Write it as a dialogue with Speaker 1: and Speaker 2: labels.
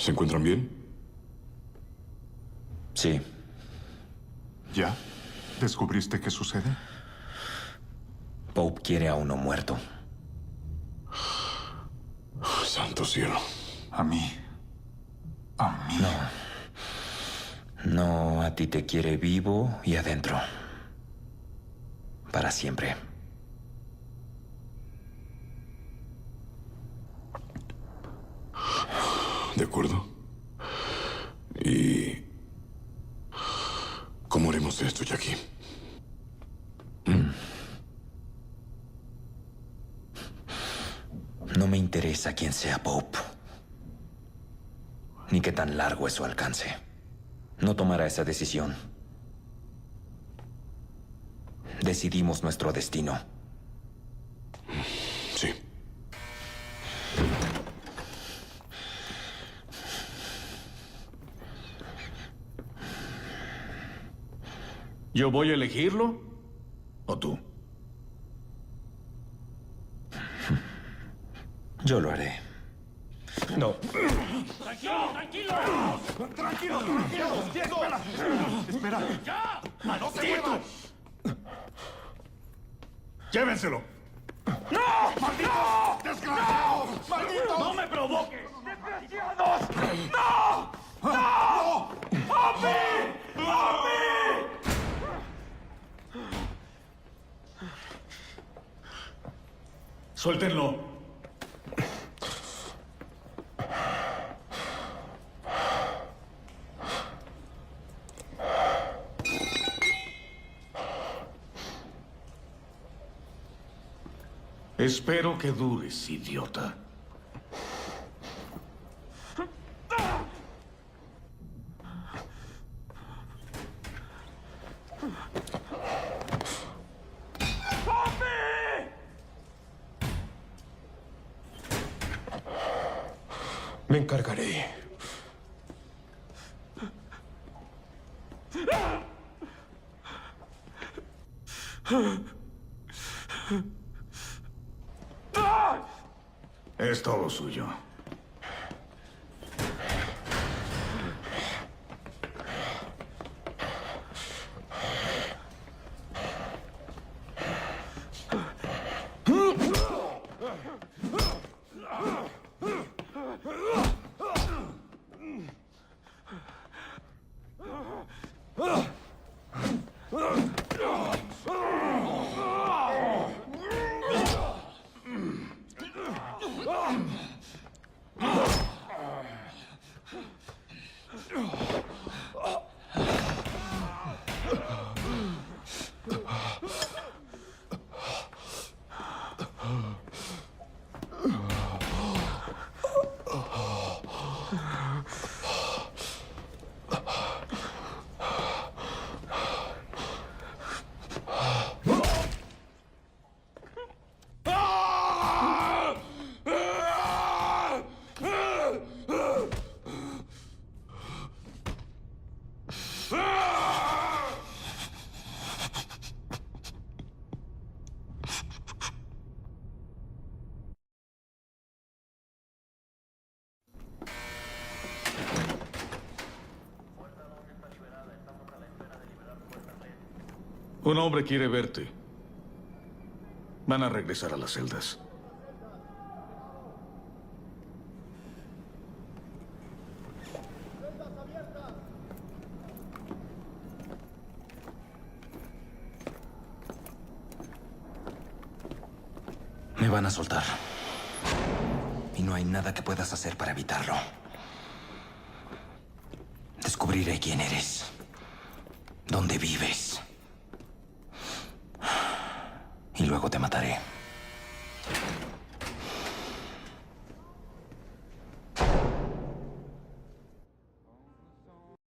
Speaker 1: ¿Se encuentran bien?
Speaker 2: Sí.
Speaker 3: ¿Ya? ¿Descubriste qué sucede?
Speaker 2: Pope quiere a uno muerto.
Speaker 1: Santo cielo.
Speaker 3: ¿A mí? ¿A mí?
Speaker 2: No, a ti te quiere vivo y adentro. Para siempre.
Speaker 1: De acuerdo. ¿Y cómo haremos esto, Jackie?
Speaker 2: No me interesa quién sea Pope. Ni qué tan largo es su alcance. No tomará esa decisión. Decidimos nuestro destino.
Speaker 1: Sí.
Speaker 4: ¿Yo voy a elegirlo? ¿O tú?
Speaker 2: Yo lo haré. No.
Speaker 5: ¡Tranquilo, tranquilo!
Speaker 3: ¡Tranquilo, tranquilo! ¡Espera! ¡Espera!
Speaker 5: ¡Ya!
Speaker 3: ¡No se muevan!
Speaker 4: ¡Llévenselo!
Speaker 5: ¡No!
Speaker 3: ¡Malditos! ¡Desgraciados! ¡Malditos!
Speaker 5: ¡No me provoques! ¡Desgraciados! ¡No!
Speaker 3: ¡No!
Speaker 5: ¡Papi! ¡Papi!
Speaker 4: ¡Suéltenlo! Espero que dures, idiota.
Speaker 6: Me encargaré.
Speaker 4: Es todo suyo. Un hombre quiere verte. Van a regresar a las celdas.
Speaker 2: Me van a soltar. Y no hay nada que puedas hacer para evitarlo. Descubriré quién eres. Dónde vives. Y luego te mataré.